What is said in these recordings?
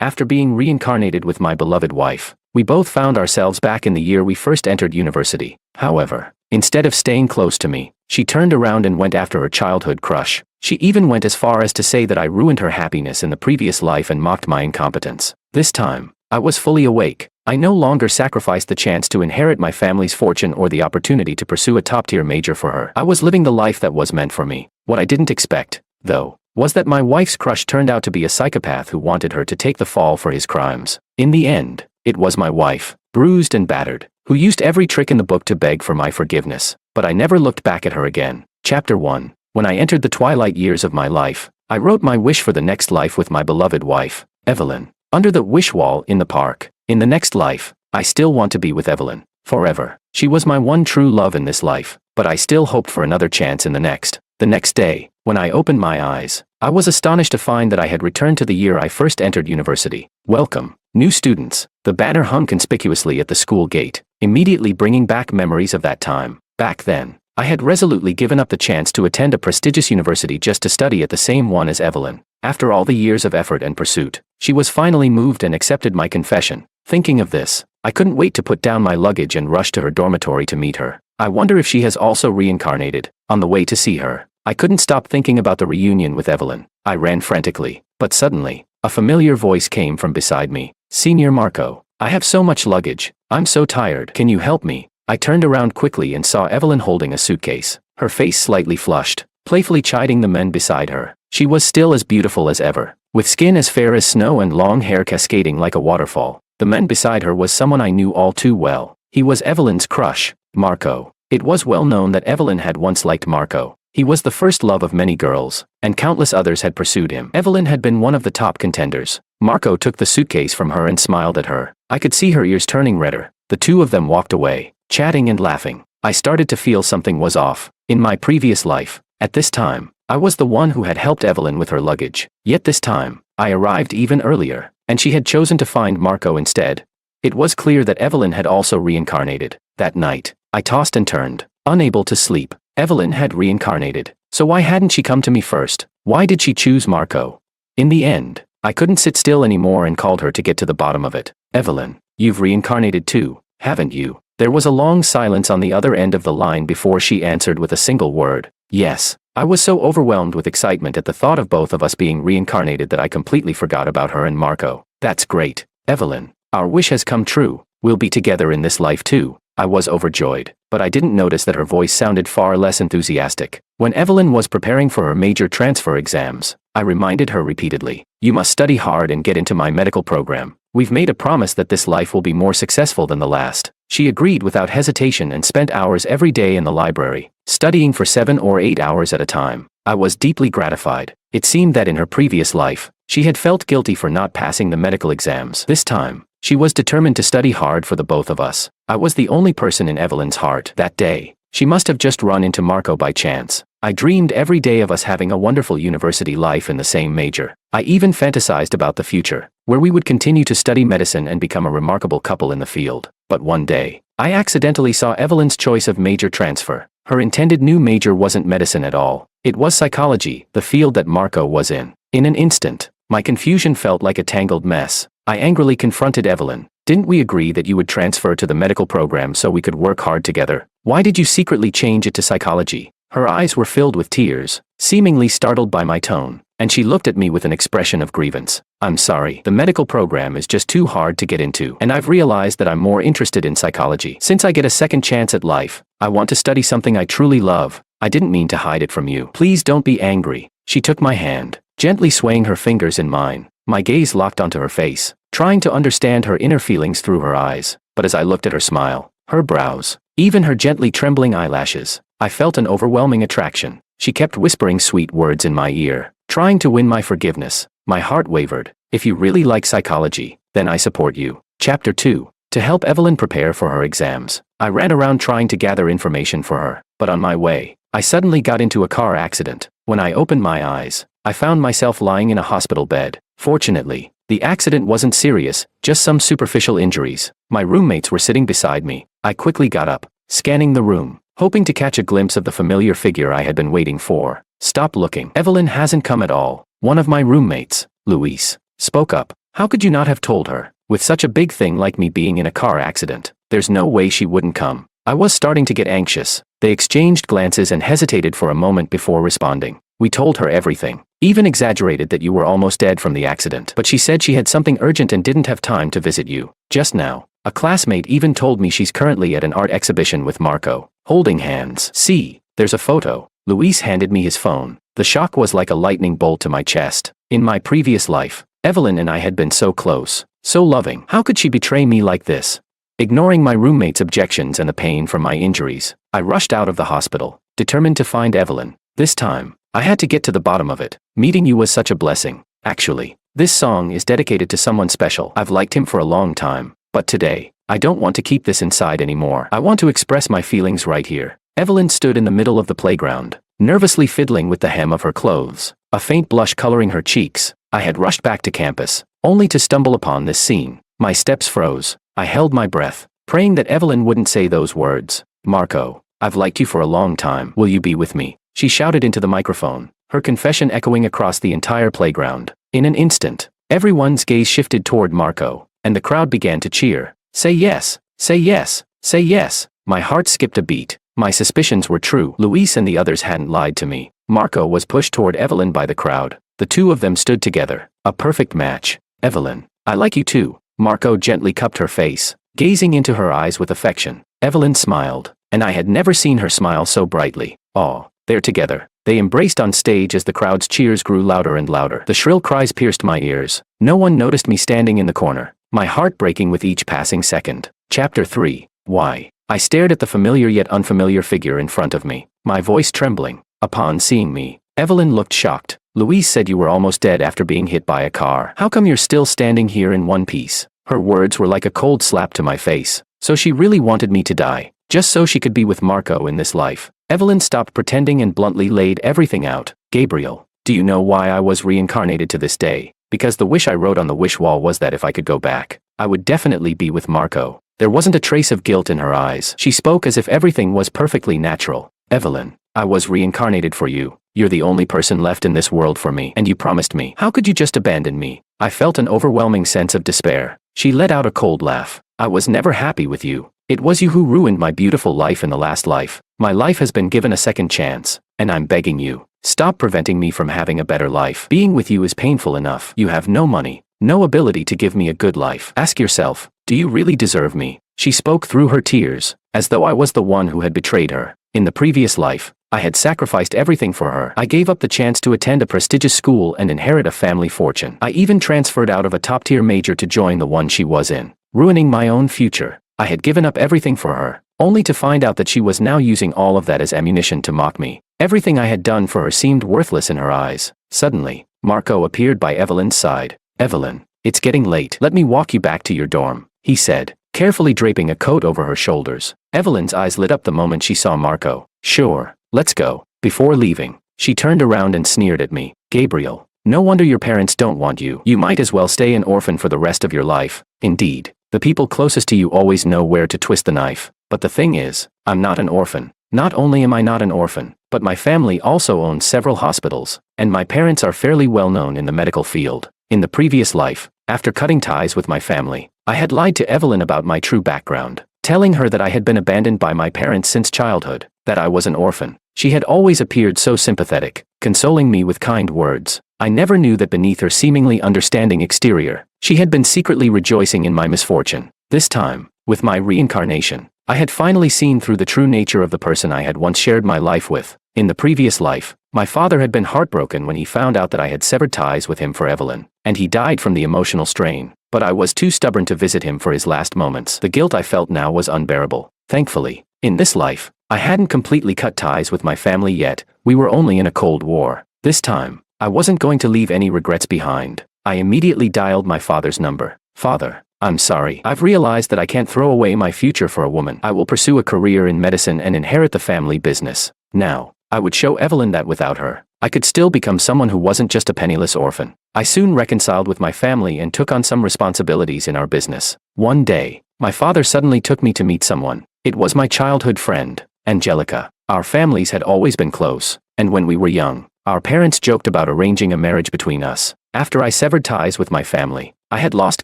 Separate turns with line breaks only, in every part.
After being reincarnated with my beloved wife, we both found ourselves back in the year we first entered university. However, instead of staying close to me, she turned around and went after her childhood crush. She even went as far as to say that I ruined her happiness in the previous life and mocked my incompetence. This time, I was fully awake. I no longer sacrificed the chance to inherit my family's fortune or the opportunity to pursue a top-tier major for her. I was living the life that was meant for me. What I didn't expect, though, was that my wife's crush turned out to be a psychopath who wanted her to take the fall for his crimes. In the end, it was my wife, bruised and battered, who used every trick in the book to beg for my forgiveness, but I never looked back at her again. Chapter 1. When I entered the twilight years of my life, I wrote my wish for the next life with my beloved wife, Evelyn, under the wish wall in the park. In the next life, I still want to be with Evelyn, forever. She was my one true love in this life, but I still hoped for another chance in the next. The next day, when I opened my eyes, I was astonished to find that I had returned to the year I first entered university. Welcome, new students. The banner hung conspicuously at the school gate, immediately bringing back memories of that time. Back then, I had resolutely given up the chance to attend a prestigious university just to study at the same one as Evelyn. After all the years of effort and pursuit, she was finally moved and accepted my confession. Thinking of this, I couldn't wait to put down my luggage and rush to her dormitory to meet her. I wonder if she has also reincarnated. On the way to see her, I couldn't stop thinking about the reunion with Evelyn. I ran frantically, but suddenly, a familiar voice came from beside me. Senior Marco, I have so much luggage. I'm so tired. Can you help me? I turned around quickly and saw Evelyn holding a suitcase, her face slightly flushed, playfully chiding the men beside her. She was still as beautiful as ever, with skin as fair as snow and long hair cascading like a waterfall. The man beside her was someone I knew all too well. He was Evelyn's crush, Marco. It was well known that Evelyn had once liked Marco. He was the first love of many girls, and countless others had pursued him. Evelyn had been one of the top contenders. Marco took the suitcase from her and smiled at her. I could see her ears turning redder. The two of them walked away, chatting and laughing. I started to feel something was off. In my previous life, at this time, I was the one who had helped Evelyn with her luggage. Yet this time, I arrived even earlier, and she had chosen to find Marco instead. It was clear that Evelyn had also reincarnated. That night, I tossed and turned, unable to sleep. Evelyn had reincarnated. So why hadn't she come to me first? Why did she choose Marco? In the end, I couldn't sit still anymore and called her to get to the bottom of it. Evelyn, you've reincarnated too, haven't you? There was a long silence on the other end of the line before she answered with a single word. Yes. I was so overwhelmed with excitement at the thought of both of us being reincarnated that I completely forgot about her and Marco. That's great, Evelyn. Our wish has come true. We'll be together in this life too. I was overjoyed, but I didn't notice that her voice sounded far less enthusiastic. When Evelyn was preparing for her major transfer exams, I reminded her repeatedly, you must study hard and get into my medical program. We've made a promise that this life will be more successful than the last. She agreed without hesitation and spent hours every day in the library, studying for 7 or 8 hours at a time. I was deeply gratified. It seemed that in her previous life, she had felt guilty for not passing the medical exams. This time, she was determined to study hard for the both of us. I was the only person in Evelyn's heart. That day, she must have just run into Marco by chance. I dreamed every day of us having a wonderful university life in the same major. I even fantasized about the future, where we would continue to study medicine and become a remarkable couple in the field. But one day, I accidentally saw Evelyn's choice of major transfer. Her intended new major wasn't medicine at all. It was psychology, the field that Marco was in. In an instant, my confusion felt like a tangled mess. I angrily confronted Evelyn. Didn't we agree that you would transfer to the medical program so we could work hard together? Why did you secretly change it to psychology? Her eyes were filled with tears, seemingly startled by my tone, and she looked at me with an expression of grievance. I'm sorry, the medical program is just too hard to get into, and I've realized that I'm more interested in psychology. Since I get a second chance at life, I want to study something I truly love. I didn't mean to hide it from you. Please don't be angry. She took my hand, gently swaying her fingers in mine. My gaze locked onto her face, trying to understand her inner feelings through her eyes. But as I looked at her smile, her brows, even her gently trembling eyelashes, I felt an overwhelming attraction. She kept whispering sweet words in my ear, trying to win my forgiveness. My heart wavered. If you really like psychology, then I support you. Chapter 2. To help Evelyn prepare for her exams, I ran around trying to gather information for her. But on my way, I suddenly got into a car accident. When I opened my eyes, I found myself lying in a hospital bed. Fortunately, the accident wasn't serious, just some superficial injuries. My roommates were sitting beside me. I quickly got up, scanning the room, hoping to catch a glimpse of the familiar figure I had been waiting for. Stop looking. Evelyn hasn't come at all. One of my roommates, Luis, spoke up. How could you not have told her? With such a big thing like me being in a car accident, there's no way she wouldn't come. I was starting to get anxious. They exchanged glances and hesitated for a moment before responding. We told her everything. Even exaggerated that you were almost dead from the accident. But she said she had something urgent and didn't have time to visit you. Just now, a classmate even told me she's currently at an art exhibition with Marco, holding hands. See, there's a photo. Luis handed me his phone. The shock was like a lightning bolt to my chest. In my previous life, Evelyn and I had been so close, so loving. How could she betray me like this? Ignoring my roommate's objections and the pain from my injuries, I rushed out of the hospital, determined to find Evelyn. This time, I had to get to the bottom of it. Meeting you was such a blessing. Actually, this song is dedicated to someone special. I've liked him for a long time, but today, I don't want to keep this inside anymore. I want to express my feelings right here. Evelyn stood in the middle of the playground, nervously fiddling with the hem of her clothes, a faint blush coloring her cheeks. I had rushed back to campus, only to stumble upon this scene. My steps froze. I held my breath, praying that Evelyn wouldn't say those words. Marco, I've liked you for a long time. Will you be with me? She shouted into the microphone, her confession echoing across the entire playground. In an instant, everyone's gaze shifted toward Marco, and the crowd began to cheer. Say yes, say yes, say yes. My heart skipped a beat. My suspicions were true. Luis and the others hadn't lied to me. Marco was pushed toward Evelyn by the crowd. The two of them stood together, a perfect match. Evelyn, I like you too. Marco gently cupped her face, gazing into her eyes with affection. Evelyn smiled, and I had never seen her smile so brightly. Oh, they're together. They embraced on stage as the crowd's cheers grew louder and louder. The shrill cries pierced my ears. No one noticed me standing in the corner, my heart breaking with each passing second. Chapter 3. Why? I stared at the familiar yet unfamiliar figure in front of me, my voice trembling. Upon seeing me, Evelyn looked shocked. Luis said you were almost dead after being hit by a car. How come you're still standing here in one piece? Her words were like a cold slap to my face. So she really wanted me to die, just so she could be with Marco in this life. Evelyn stopped pretending and bluntly laid everything out. Gabriel, do you know why I was reincarnated to this day? Because the wish I wrote on the wish wall was that if I could go back, I would definitely be with Marco. There wasn't a trace of guilt in her eyes. She spoke as if everything was perfectly natural. Evelyn, I was reincarnated for you. You're the only person left in this world for me, and you promised me. How could you just abandon me? I felt an overwhelming sense of despair. She let out a cold laugh. I was never happy with you. It was you who ruined my beautiful life in the last life. My life has been given a second chance, and I'm begging you, stop preventing me from having a better life. Being with you is painful enough. You have no money, no ability to give me a good life. Ask yourself, do you really deserve me? She spoke through her tears, as though I was the one who had betrayed her. In the previous life, I had sacrificed everything for her. I gave up the chance to attend a prestigious school and inherit a family fortune. I even transferred out of a top-tier major to join the one she was in, ruining my own future. I had given up everything for her, only to find out that she was now using all of that as ammunition to mock me. Everything I had done for her seemed worthless in her eyes. Suddenly, Marco appeared by Evelyn's side. Evelyn, it's getting late. Let me walk you back to your dorm, he said, carefully draping a coat over her shoulders. Evelyn's eyes lit up the moment she saw Marco. Sure, let's go. Before leaving, she turned around and sneered at me. Gabriel, no wonder your parents don't want you. You might as well stay an orphan for the rest of your life. Indeed, the people closest to you always know where to twist the knife. But the thing is, I'm not an orphan. Not only am I not an orphan, but my family also owns several hospitals, and my parents are fairly well known in the medical field. In the previous life, after cutting ties with my family, I had lied to Evelyn about my true background, telling her that I had been abandoned by my parents since childhood, that I was an orphan. She had always appeared so sympathetic, consoling me with kind words. I never knew that beneath her seemingly understanding exterior, she had been secretly rejoicing in my misfortune. This time, with my reincarnation, I had finally seen through the true nature of the person I had once shared my life with. In the previous life, my father had been heartbroken when he found out that I had severed ties with him for Evelyn, and he died from the emotional strain. But I was too stubborn to visit him for his last moments. The guilt I felt now was unbearable. Thankfully, in this life, I hadn't completely cut ties with my family yet. We were only in a cold war. This time, I wasn't going to leave any regrets behind. I immediately dialed my father's number. Father, I'm sorry. I've realized that I can't throw away my future for a woman. I will pursue a career in medicine and inherit the family business. Now, I would show Evelyn that without her, I could still become someone who wasn't just a penniless orphan. I soon reconciled with my family and took on some responsibilities in our business. One day, my father suddenly took me to meet someone. It was my childhood friend, Angelica. Our families had always been close, and when we were young, our parents joked about arranging a marriage between us. After I severed ties with my family, I had lost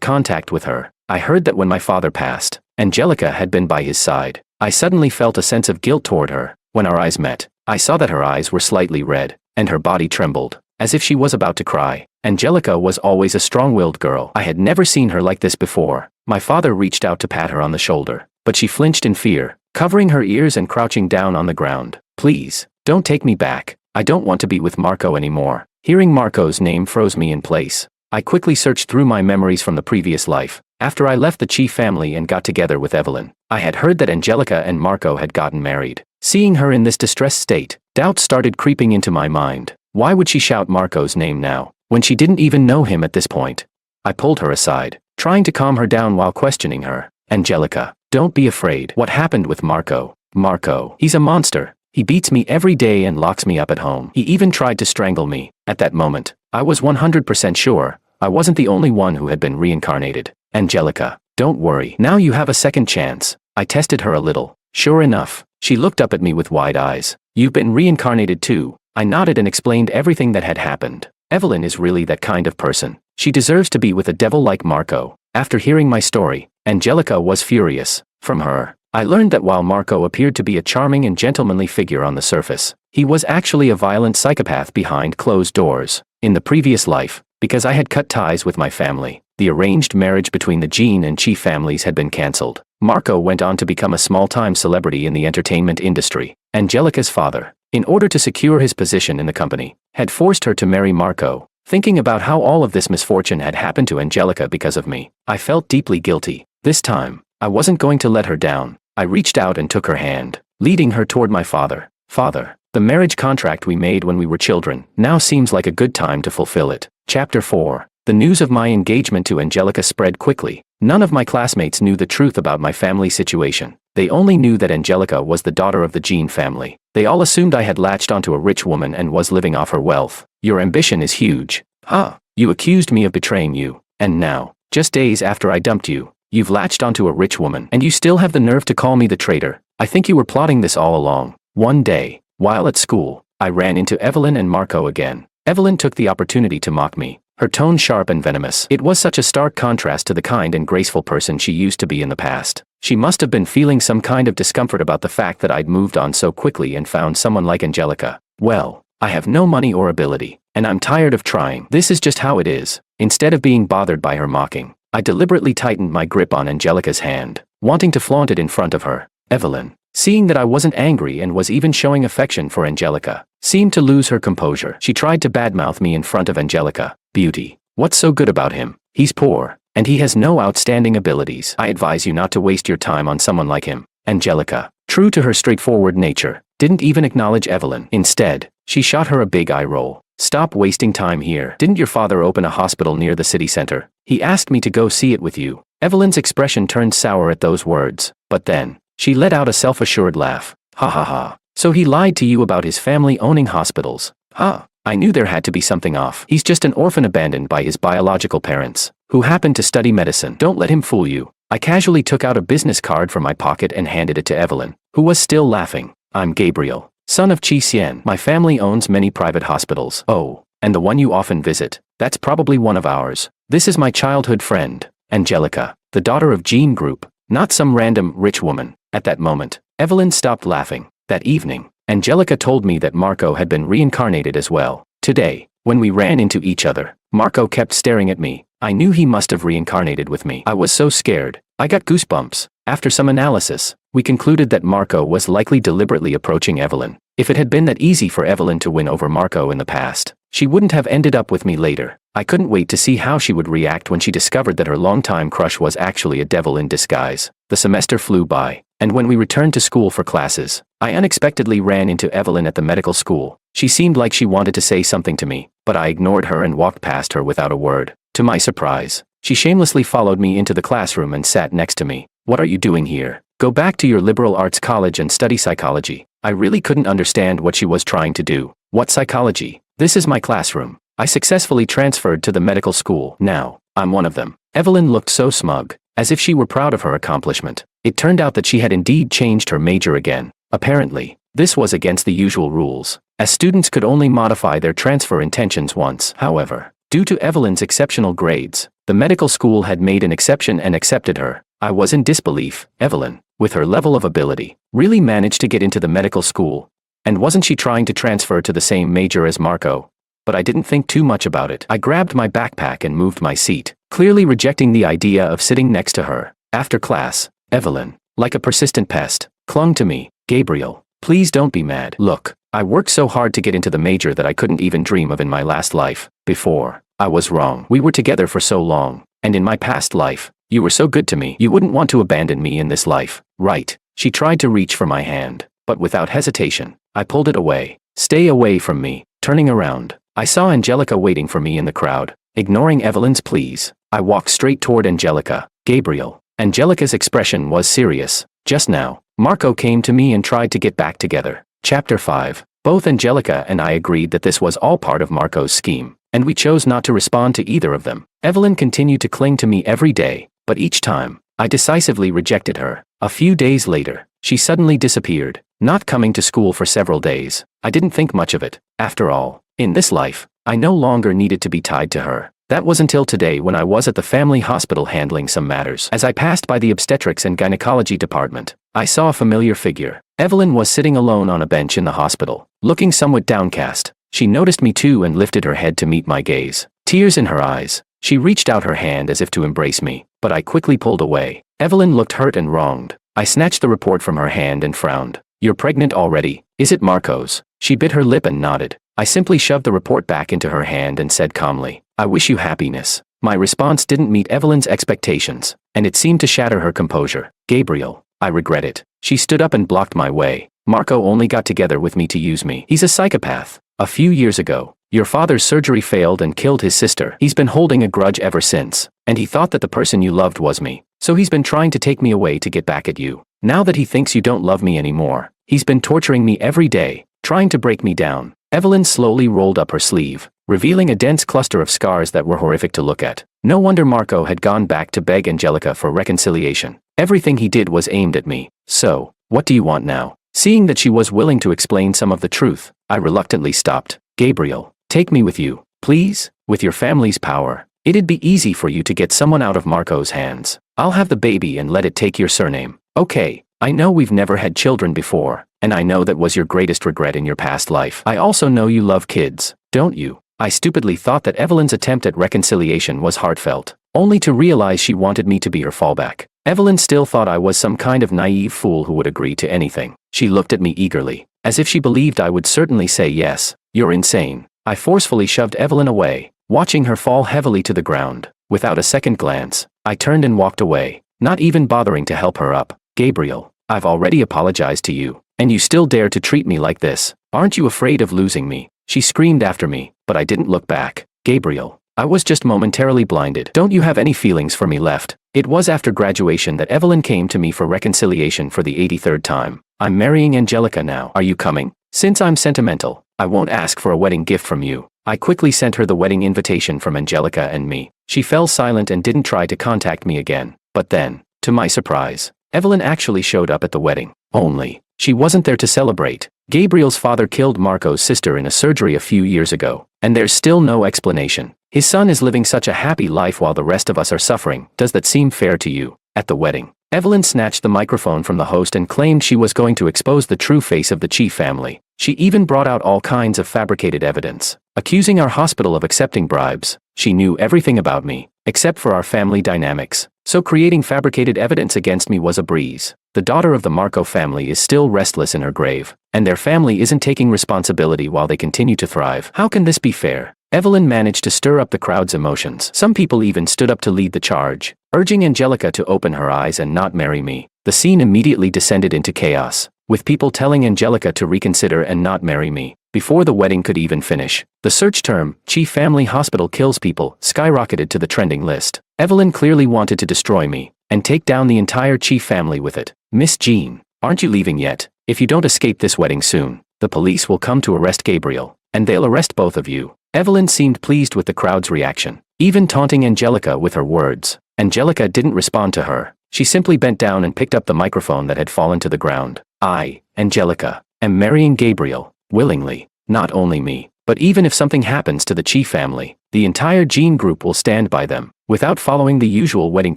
contact with her. I heard that when my father passed, Angelica had been by his side. I suddenly felt a sense of guilt toward her. When our eyes met, I saw that her eyes were slightly red, and her body trembled, as if she was about to cry. Angelica was always a strong-willed girl. I had never seen her like this before. My father reached out to pat her on the shoulder, but she flinched in fear, covering her ears and crouching down on the ground. Please, don't take me back. I don't want to be with Marco anymore. Hearing Marco's name froze me in place. I quickly searched through my memories from the previous life. After I left the Chi family and got together with Evelyn, I had heard that Angelica and Marco had gotten married. Seeing her in this distressed state, doubts started creeping into my mind. Why would she shout Marco's name now, when she didn't even know him at this point? I pulled her aside, trying to calm her down while questioning her. Angelica, don't be afraid. What happened with Marco? Marco, he's a monster. He beats me every day and locks me up at home. He even tried to strangle me. At that moment, I was 100% sure I wasn't the only one who had been reincarnated. Angelica, don't worry. Now you have a second chance. I tested her a little. Sure enough, she looked up at me with wide eyes. You've been reincarnated too. I nodded and explained everything that had happened. Evelyn is really that kind of person. She deserves to be with a devil like Marco. After hearing my story, Angelica was furious. From her, I learned that while Marco appeared to be a charming and gentlemanly figure on the surface, he was actually a violent psychopath behind closed doors. In the previous life, because I had cut ties with my family, the arranged marriage between the Jean and Chi families had been cancelled. Marco went on to become a small-time celebrity in the entertainment industry. Angelica's father, in order to secure his position in the company, had forced her to marry Marco. Thinking about how all of this misfortune had happened to Angelica because of me, I felt deeply guilty. This time, I wasn't going to let her down. I reached out and took her hand, leading her toward my father. Father, the marriage contract we made when we were children now seems like a good time to fulfill it. Chapter 4. The news of my engagement to Angelica spread quickly. None of my classmates knew the truth about my family situation. They only knew that Angelica was the daughter of the Jean family. They all assumed I had latched onto a rich woman and was living off her wealth. Your ambition is huge. Huh? You accused me of betraying you. And now, just days after I dumped you, you've latched onto a rich woman. And you still have the nerve to call me the traitor. I think you were plotting this all along. One day, while at school, I ran into Evelyn and Marco again. Evelyn took the opportunity to mock me, her tone sharp and venomous. It was such a stark contrast to the kind and graceful person she used to be in the past. She must have been feeling some kind of discomfort about the fact that I'd moved on so quickly and found someone like Angelica. Well, I have no money or ability, and I'm tired of trying. This is just how it is. Instead of being bothered by her mocking, I deliberately tightened my grip on Angelica's hand, wanting to flaunt it in front of her. Evelyn, seeing that I wasn't angry and was even showing affection for Angelica, seemed to lose her composure. She tried to badmouth me in front of Angelica. Beauty. What's so good about him? He's poor, and he has no outstanding abilities. I advise you not to waste your time on someone like him. Angelica, true to her straightforward nature, didn't even acknowledge Evelyn. Instead, she shot her a big eye roll. Stop wasting time here. Didn't your father open a hospital near the city center? He asked me to go see it with you. Evelyn's expression turned sour at those words, but then, she let out a self-assured laugh. Ha ha ha. So he lied to you about his family owning hospitals. Huh. I knew there had to be something off. He's just an orphan abandoned by his biological parents, who happened to study medicine. Don't let him fool you. I casually took out a business card from my pocket and handed it to Evelyn, who was still laughing. I'm Gabriel, son of Chi Xian. My family owns many private hospitals. Oh, and the one you often visit, that's probably one of ours. This is my childhood friend, Angelica, the daughter of Jean Group, not some random rich woman. At that moment, Evelyn stopped laughing. That evening, Angelica told me that Marco had been reincarnated as well. Today, when we ran into each other, Marco kept staring at me. I knew he must have reincarnated with me. I was so scared. I got goosebumps. After some analysis, we concluded that Marco was likely deliberately approaching Evelyn. If it had been that easy for Evelyn to win over Marco in the past, she wouldn't have ended up with me later. I couldn't wait to see how she would react when she discovered that her longtime crush was actually a devil in disguise. The semester flew by, and when we returned to school for classes, I unexpectedly ran into Evelyn at the medical school. She seemed like she wanted to say something to me, but I ignored her and walked past her without a word. To my surprise, she shamelessly followed me into the classroom and sat next to me. What are you doing here? Go back to your liberal arts college and study psychology. I really couldn't understand what she was trying to do. What psychology? This is my classroom. I successfully transferred to the medical school. Now, I'm one of them. Evelyn looked so smug, as if she were proud of her accomplishment. It turned out that she had indeed changed her major again. Apparently, this was against the usual rules, as students could only modify their transfer intentions once. However, due to Evelyn's exceptional grades, The medical school had made an exception and accepted her. I was in disbelief. Evelyn, with her level of ability, really managed to get into the medical school. And wasn't she trying to transfer to the same major as Marco? But I didn't think too much about it. I grabbed my backpack and moved my seat, clearly rejecting the idea of sitting next to her. After class, Evelyn, like a persistent pest, clung to me. Gabriel, please don't be mad. Look, I worked so hard to get into the major that I couldn't even dream of in my last life. Before, I was wrong. We were together for so long, and in my past life, you were so good to me. You wouldn't want to abandon me in this life, right? She tried to reach for my hand, but without hesitation, I pulled it away. Stay away from me. Turning around, I saw Angelica waiting for me in the crowd. Ignoring Evelyn's pleas, I walked straight toward Angelica. Gabriel. Angelica's expression was serious. Just now, Marco came to me and tried to get back together. Chapter 5. Both Angelica and I agreed that this was all part of Marco's scheme, and we chose not to respond to either of them. Evelyn continued to cling to me every day, but each time, I decisively rejected her. A few days later, she suddenly disappeared, not coming to school for several days. I didn't think much of it. After all, in this life, I no longer needed to be tied to her. That was until today when I was at the family hospital handling some matters. As I passed by the obstetrics and gynecology department, I saw a familiar figure. Evelyn was sitting alone on a bench in the hospital, looking somewhat downcast. She noticed me too and lifted her head to meet my gaze. Tears in her eyes, she reached out her hand as if to embrace me, but I quickly pulled away. Evelyn looked hurt and wronged. I snatched the report from her hand and frowned. You're pregnant already? Is it Marco's? She bit her lip and nodded. I simply shoved the report back into her hand and said calmly, I wish you happiness. My response didn't meet Evelyn's expectations, and it seemed to shatter her composure. Gabriel, I regret it. She stood up and blocked my way. Marco only got together with me to use me. He's a psychopath. A few years ago, your father's surgery failed and killed his sister. He's been holding a grudge ever since, and he thought that the person you loved was me. So he's been trying to take me away to get back at you. Now that he thinks you don't love me anymore, he's been torturing me every day, trying to break me down. Evelyn slowly rolled up her sleeve, revealing a dense cluster of scars that were horrific to look at. No wonder Marco had gone back to beg Angelica for reconciliation. Everything he did was aimed at me. So, what do you want now? Seeing that she was willing to explain some of the truth, I reluctantly stopped. Gabriel, take me with you, please. With your family's power, it'd be easy for you to get someone out of Marco's hands. I'll have the baby and let it take your surname. Okay, I know we've never had children before, and I know that was your greatest regret in your past life. I also know you love kids, don't you? I stupidly thought that Evelyn's attempt at reconciliation was heartfelt, only to realize she wanted me to be her fallback. Evelyn still thought I was some kind of naive fool who would agree to anything. She looked at me eagerly, as if she believed I would certainly say yes. You're insane. I forcefully shoved Evelyn away, watching her fall heavily to the ground. Without a second glance, I turned and walked away, not even bothering to help her up. Gabriel, I've already apologized to you, and you still dare to treat me like this. Aren't you afraid of losing me? She screamed after me, but I didn't look back. Gabriel, I was just momentarily blinded. Don't you have any feelings for me left? It was after graduation that Evelyn came to me for reconciliation for the 83rd time. I'm marrying Angelica now. Are you coming? Since I'm sentimental, I won't ask for a wedding gift from you. I quickly sent her the wedding invitation from Angelica and me. She fell silent and didn't try to contact me again. But then, to my surprise, Evelyn actually showed up at the wedding. Only, she wasn't there to celebrate. Gabriel's father killed Marco's sister in a surgery a few years ago, and there's still no explanation. His son is living such a happy life while the rest of us are suffering. Does that seem fair to you? At the wedding, Evelyn snatched the microphone from the host and claimed she was going to expose the true face of the Chief family. She even brought out all kinds of fabricated evidence, accusing our hospital of accepting bribes. She knew everything about me, except for our family dynamics, so creating fabricated evidence against me was a breeze. The daughter of the Marco family is still restless in her grave, and their family isn't taking responsibility while they continue to thrive. How can this be fair? Evelyn managed to stir up the crowd's emotions. Some people even stood up to lead the charge, urging Angelica to open her eyes and not marry me. The scene immediately descended into chaos, with people telling Angelica to reconsider and not marry me. Before the wedding could even finish, the search term, Chief Family Hospital Kills People, skyrocketed to the trending list. Evelyn clearly wanted to destroy me, and take down the entire Chief family with it. Miss Jean, aren't you leaving yet? If you don't escape this wedding soon, the police will come to arrest Gabriel, and they'll arrest both of you. Evelyn seemed pleased with the crowd's reaction, even taunting Angelica with her words. Angelica didn't respond to her. She simply bent down and picked up the microphone that had fallen to the ground. I, Angelica, am marrying Gabriel, willingly. Not only me, But even if something happens to the Chi family, the entire Jean group will stand by them. Without following the usual wedding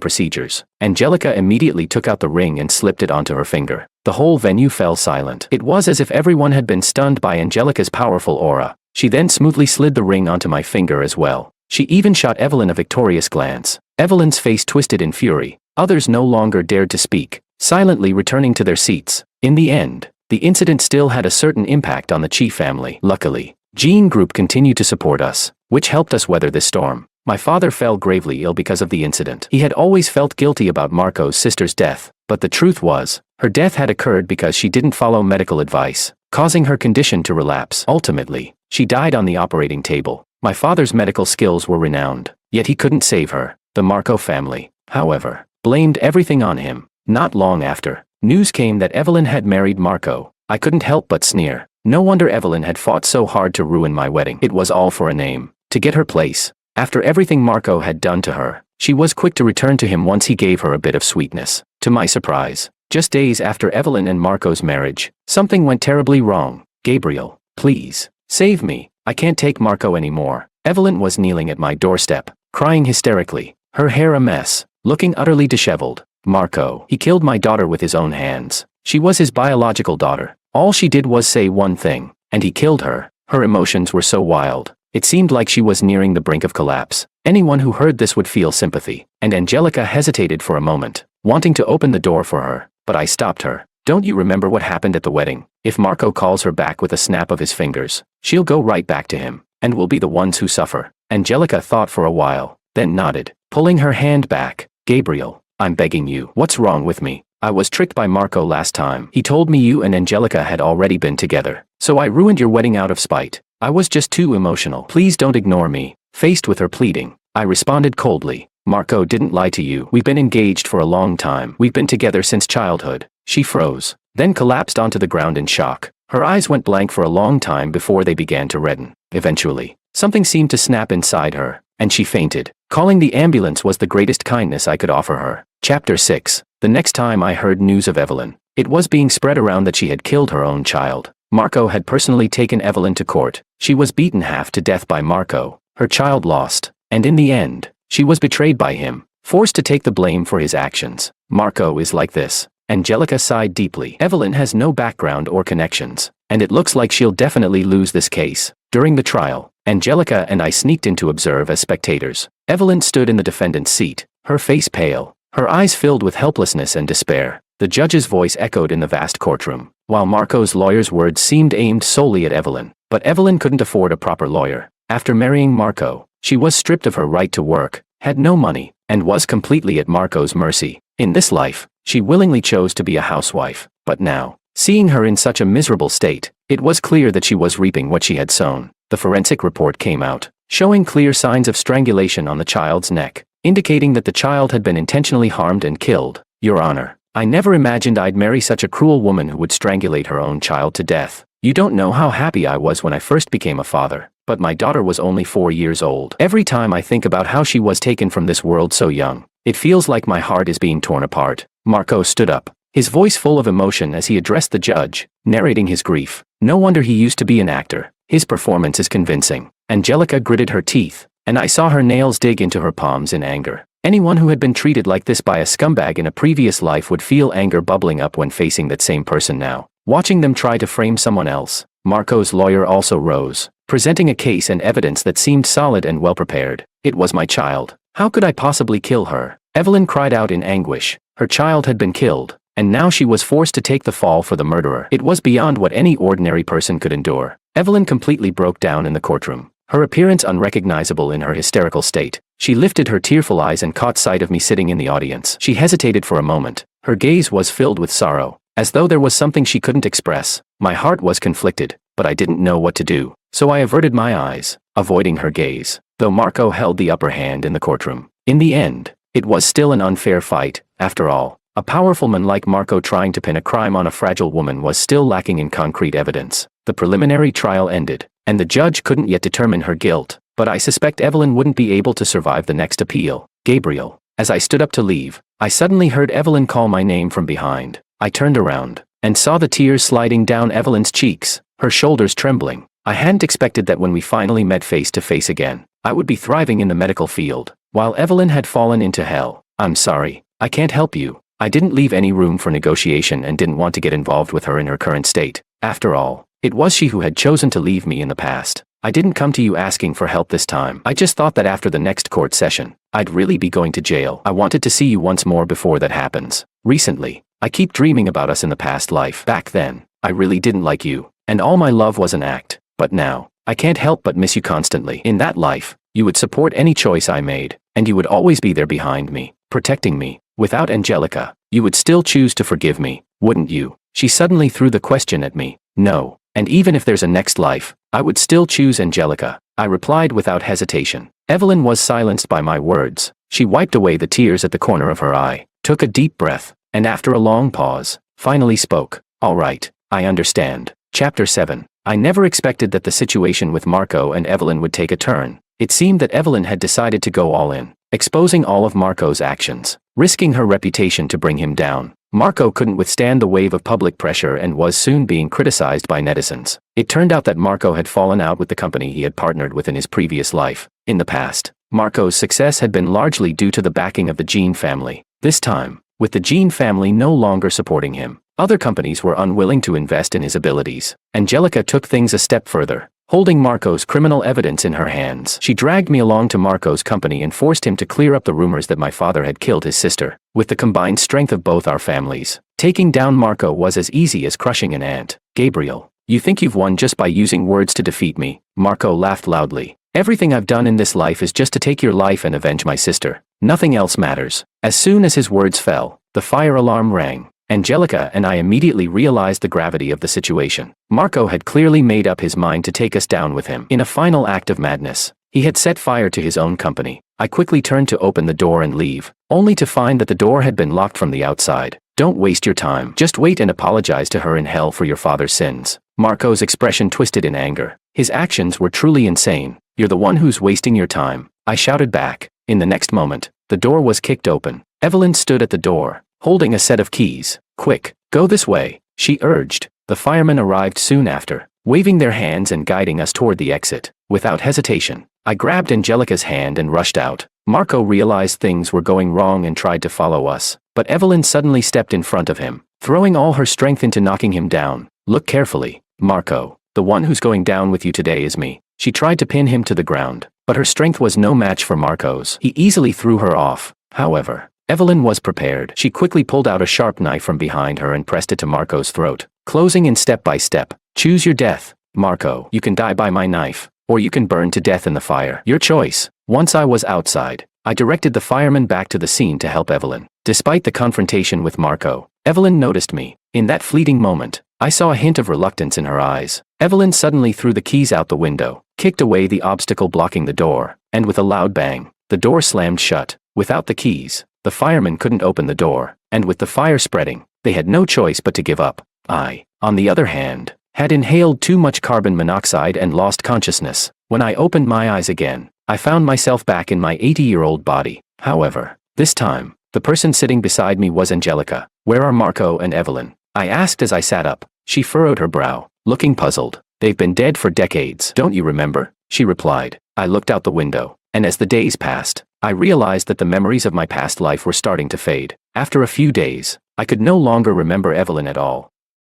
procedures, Angelica immediately took out the ring and slipped it onto her finger. The whole venue fell silent. It was as if everyone had been stunned by Angelica's powerful aura. She then smoothly slid the ring onto my finger as well. She even shot Evelyn a victorious glance. Evelyn's face twisted in fury. Others no longer dared to speak, silently returning to their seats. In the end, the incident still had a certain impact on the Chi family. Luckily, Jean group continued to support us, which helped us weather this storm. My father fell gravely ill because of the incident. He had always felt guilty about Marco's sister's death, but the truth was, her death had occurred because she didn't follow medical advice, causing her condition to relapse. Ultimately, she died on the operating table. My father's medical skills were renowned, yet he couldn't save her. The Marco family, however, blamed everything on him. Not long after, news came that Evelyn had married Marco. I couldn't help but sneer. No wonder Evelyn had fought so hard to ruin my wedding. It was all for a name, to get her place. After everything Marco had done to her, she was quick to return to him once he gave her a bit of sweetness. To my surprise, just days after Evelyn and Marco's marriage, something went terribly wrong. Gabriel, please, save me. I can't take Marco anymore. Evelyn was kneeling at my doorstep, crying hysterically, her hair a mess, looking utterly disheveled. Marco, he killed my daughter with his own hands. She was his biological daughter. All she did was say one thing, and he killed her. Her emotions were so wild. It seemed like she was nearing the brink of collapse. Anyone who heard this would feel sympathy, and Angelica hesitated for a moment, wanting to open the door for her, but I stopped her. Don't you remember what happened at the wedding? If Marco calls her back with a snap of his fingers, she'll go right back to him, and we'll be the ones who suffer. Angelica thought for a while, then nodded, pulling her hand back. Gabriel, I'm begging you. What's wrong with me? I was tricked by Marco last time. He told me you and Angelica had already been together, so I ruined your wedding out of spite. I was just too emotional. Please don't ignore me. Faced with her pleading, I responded coldly. Marco didn't lie to you. We've been engaged for a long time. We've been together since childhood. She froze, then collapsed onto the ground in shock. Her eyes went blank for a long time before they began to redden. Eventually, something seemed to snap inside her, and she fainted. Calling the ambulance was the greatest kindness I could offer her. Chapter 6. The next time I heard news of Evelyn, it was being spread around that she had killed her own child. Marco had personally taken Evelyn to court. She was beaten half to death by Marco, her child lost, and in the end, she was betrayed by him, forced to take the blame for his actions. Marco is like this. Angelica sighed deeply. Evelyn has no background or connections, and it looks like she'll definitely lose this case. During the trial, Angelica and I sneaked in to observe as spectators. Evelyn stood in the defendant's seat, her face pale, her eyes filled with helplessness and despair. The judge's voice echoed in the vast courtroom, while Marco's lawyer's words seemed aimed solely at Evelyn. But Evelyn couldn't afford a proper lawyer. After marrying Marco, she was stripped of her right to work, had no money, and was completely at Marco's mercy. In this life, she willingly chose to be a housewife. But now, seeing her in such a miserable state, it was clear that she was reaping what she had sown. The forensic report came out, showing clear signs of strangulation on the child's neck, indicating that the child had been intentionally harmed and killed. Your Honor, I never imagined I'd marry such a cruel woman who would strangulate her own child to death. You don't know how happy I was when I first became a father, but my daughter was only 4 years old. Every time I think about how she was taken from this world so young, it feels like my heart is being torn apart. Marco stood up, his voice full of emotion as he addressed the judge, narrating his grief. No wonder he used to be an actor. His performance is convincing. Angelica gritted her teeth, and I saw her nails dig into her palms in anger. Anyone who had been treated like this by a scumbag in a previous life would feel anger bubbling up when facing that same person now, watching them try to frame someone else. Marco's lawyer also rose, presenting a case and evidence that seemed solid and well-prepared. It was my child. How could I possibly kill her? Evelyn cried out in anguish. Her child had been killed, and now she was forced to take the fall for the murderer. It was beyond what any ordinary person could endure. Evelyn completely broke down in the courtroom, her appearance unrecognizable in her hysterical state. She lifted her tearful eyes and caught sight of me sitting in the audience. She hesitated for a moment. Her gaze was filled with sorrow, as though there was something she couldn't express. My heart was conflicted, but I didn't know what to do, so I averted my eyes, avoiding her gaze. Though Marco held the upper hand in the courtroom, in the end, it was still an unfair fight. After all, a powerful man like Marco trying to pin a crime on a fragile woman was still lacking in concrete evidence. The preliminary trial ended, and the judge couldn't yet determine her guilt, but I suspect Evelyn wouldn't be able to survive the next appeal. Gabriel. As I stood up to leave, I suddenly heard Evelyn call my name from behind. I turned around, and saw the tears sliding down Evelyn's cheeks, her shoulders trembling. I hadn't expected that when we finally met face to face again, I would be thriving in the medical field, while Evelyn had fallen into hell. I'm sorry, I can't help you. I didn't leave any room for negotiation and didn't want to get involved with her in her current state. After all, it was she who had chosen to leave me in the past. I didn't come to you asking for help this time. I just thought that after the next court session, I'd really be going to jail. I wanted to see you once more before that happens. Recently, I keep dreaming about us in the past life. Back then, I really didn't like you, and all my love was an act. But now, I can't help but miss you constantly. In that life, you would support any choice I made, and you would always be there behind me, protecting me. Without Angelica, you would still choose to forgive me, wouldn't you? She suddenly threw the question at me. No. And even if there's a next life, I would still choose Angelica, I replied without hesitation. Evelyn was silenced by my words. She wiped away the tears at the corner of her eye, took a deep breath, and after a long pause, finally spoke. All right, I understand. Chapter 7. I never expected that the situation with Marco and Evelyn would take a turn. It seemed that Evelyn had decided to go all in, exposing all of Marco's actions, risking her reputation to bring him down. Marco couldn't withstand the wave of public pressure and was soon being criticized by netizens. It turned out that Marco had fallen out with the company he had partnered with in his previous life. In the past, Marco's success had been largely due to the backing of the Jean family. This time, with the Jean family no longer supporting him, other companies were unwilling to invest in his abilities. Angelica took things a step further. Holding Marco's criminal evidence in her hands, she dragged me along to Marco's company and forced him to clear up the rumors that my father had killed his sister. With the combined strength of both our families, taking down Marco was as easy as crushing an ant. Gabriel, you think you've won just by using words to defeat me? Marco laughed loudly. Everything I've done in this life is just to take your life and avenge my sister. Nothing else matters. As soon as his words fell, the fire alarm rang. Angelica and I immediately realized the gravity of the situation. Marco had clearly made up his mind to take us down with him. In a final act of madness, he had set fire to his own company. I quickly turned to open the door and leave, only to find that the door had been locked from the outside. Don't waste your time. Just wait and apologize to her in hell for your father's sins. Marco's expression twisted in anger. His actions were truly insane. You're the one who's wasting your time, I shouted back. In the next moment, the door was kicked open. Evelyn stood at the door, holding a set of keys. Quick, go this way, she urged. The firemen arrived soon after, waving their hands and guiding us toward the exit. Without hesitation, I grabbed Angelica's hand and rushed out. Marco realized things were going wrong and tried to follow us, but Evelyn suddenly stepped in front of him, throwing all her strength into knocking him down. Look carefully, Marco. The one who's going down with you today is me. She tried to pin him to the ground, but her strength was no match for Marco's. He easily threw her off. However, Evelyn was prepared. She quickly pulled out a sharp knife from behind her and pressed it to Marco's throat, closing in step by step. Choose your death, Marco. You can die by my knife, or you can burn to death in the fire. Your choice. Once I was outside, I directed the firemen back to the scene to help Evelyn. Despite the confrontation with Marco, Evelyn noticed me. In that fleeting moment, I saw a hint of reluctance in her eyes. Evelyn suddenly threw the keys out the window, kicked away the obstacle blocking the door, and with a loud bang, the door slammed shut. Without the keys, the firemen couldn't open the door, and with the fire spreading, they had no choice but to give up. I, on the other hand, had inhaled too much carbon monoxide and lost consciousness. When I opened my eyes again, I found myself back in my 80-year-old body. However, this time, the person sitting beside me was Angelica. Where are Marco and Evelyn? I asked as I sat up. She furrowed her brow, looking puzzled. They've been dead for decades. Don't you remember? She replied. I looked out the window, and as the days passed, I realized that the memories of my past life were starting to fade. After a few days, I could no longer remember Evelyn at all.